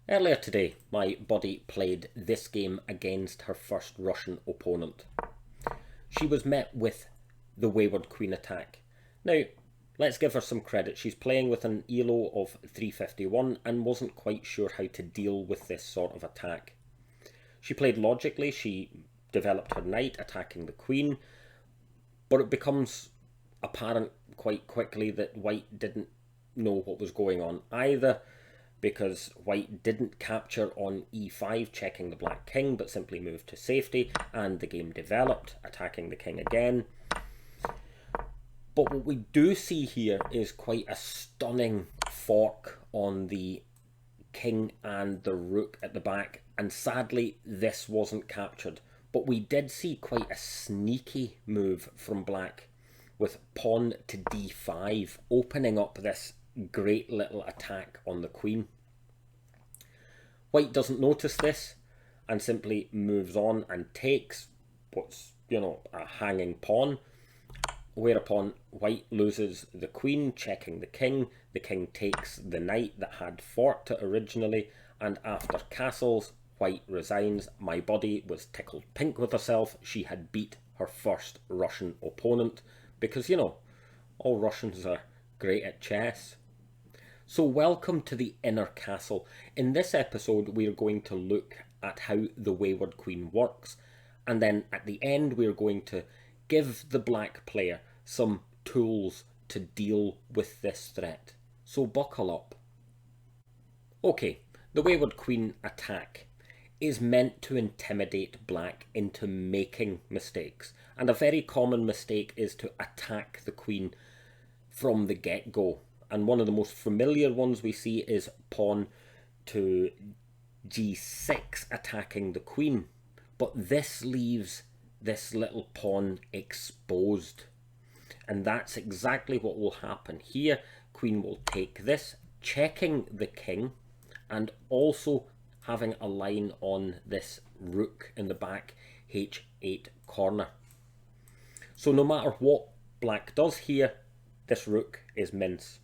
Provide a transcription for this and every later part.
Earlier today, my body played this game against her first Russian opponent. She was met with the Wayward Queen Attack. Now, let's give her some credit. She's playing with an ELO of 351 and wasn't quite sure how to deal with this sort of attack. She played logically, she developed her knight attacking the queen, but it becomes apparent quite quickly that white didn't know what was going on either, because white didn't capture on e5 checking the black king but simply moved to safety, and the game developed attacking the king again. But what we do see here is quite a stunning fork on the king and the rook at the back, and sadly this wasn't captured. But we did see quite a sneaky move from black with pawn to d5, opening up this great little attack on the queen. White doesn't notice this and simply moves on and takes what's, a hanging pawn, whereupon white loses the queen, checking the king. The king takes the knight that had forked it originally, and after castles, white resigns. My body was tickled pink with herself. She had beat her first Russian opponent because, all Russians are great at chess. So welcome to the inner castle. In this episode, we're going to look at how the Wayward Queen works, and then at the end we're going to give the black player some tools to deal with this threat. So buckle up. Okay, the Wayward Queen Attack is meant to intimidate black into making mistakes, and a very common mistake is to attack the queen from the get-go. And one of the most familiar ones we see is pawn to g6 attacking the queen. But this leaves this little pawn exposed. And that's exactly what will happen here. Queen will take this, checking the king, and also having a line on this rook in the back h8 corner. So no matter what black does here, this rook is mince.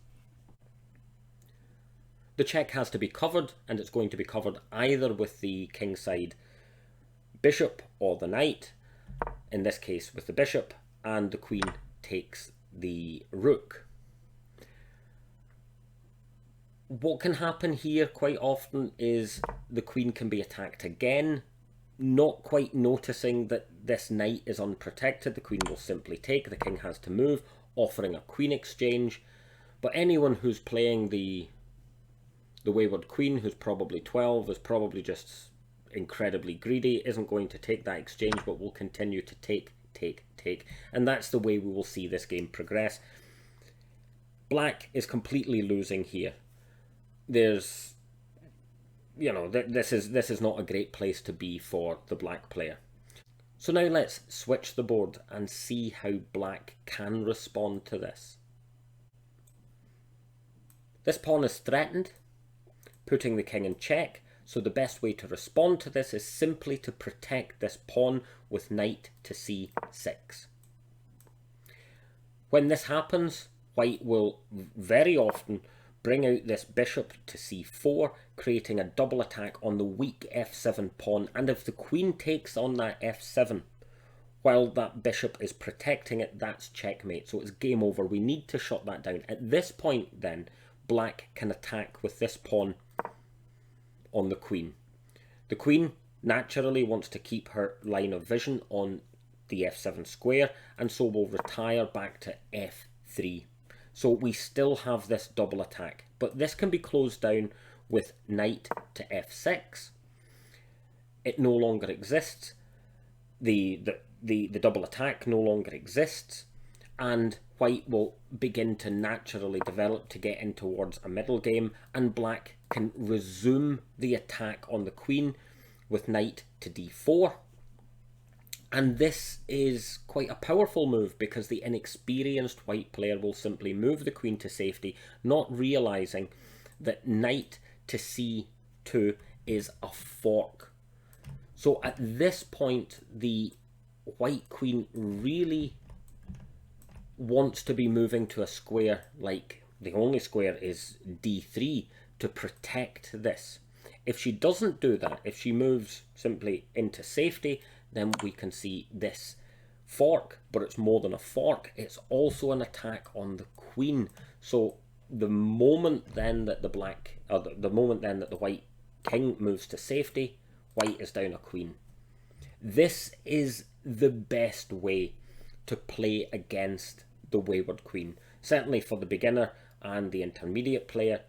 The check has to be covered, and it's going to be covered either with the kingside bishop or the knight, in this case with the bishop, and the queen takes the rook. What can happen here quite often is the queen can be attacked again, not quite noticing that this knight is unprotected. The queen will simply take, the king has to move, offering a queen exchange. But anyone who's playing the Wayward Queen, who's probably 12, is probably just incredibly greedy, isn't going to take that exchange, but will continue to take. And that's the way we will see this game progress. Black is completely losing here. There's, this is not a great place to be for the black player. So now let's switch the board and see how black can respond to this. This pawn is threatened, putting the king in check, so the best way to respond to this is simply to protect this pawn with knight to c6. When this happens, white will very often bring out this bishop to c4, creating a double attack on the weak f7 pawn, and if the queen takes on that f7, while that bishop is protecting it, that's checkmate, so it's game over. We need to shut that down. At this point then, black can attack with this pawn on the queen. The queen naturally wants to keep her line of vision on the f7 square, and so will retire back to f3. So we still have this double attack, but this can be closed down with knight to f6. It no longer exists. The double attack no longer exists, and white will begin to naturally develop to get in towards a middle game, and black can resume the attack on the queen with knight to d4. And this is quite a powerful move because the inexperienced white player will simply move the queen to safety, not realizing that knight to c2 is a fork. So at this point, the white queen really wants to be moving to a square, like the only square is d3, to protect this. If she doesn't do that, if she moves simply into safety, then we can see this fork, but it's more than a fork, it's also an attack on the queen. So the moment then that the moment then that the white king moves to safety, white is down a queen. This is the best way to play against the Wayward Queen. Certainly for the beginner and the intermediate player.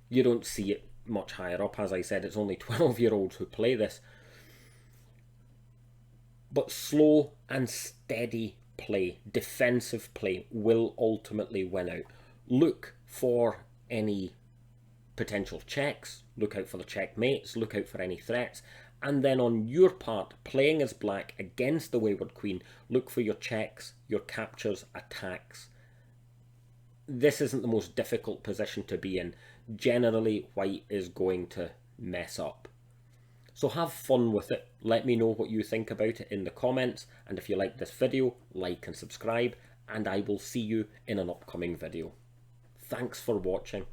You don't see it much higher up. As I said, it's only 12-year-olds who play this. But slow and steady play, defensive play, will ultimately win out. Look for any potential checks, look out for the checkmates, look out for any threats, and then on your part, playing as black against the Wayward Queen, look for your checks, your captures, attacks. This isn't the most difficult position to be in. Generally, white is going to mess up. So have fun with it. Let me know what you think about it in the comments, and if you like this video, like and subscribe, and I will see you in an upcoming video. Thanks for watching.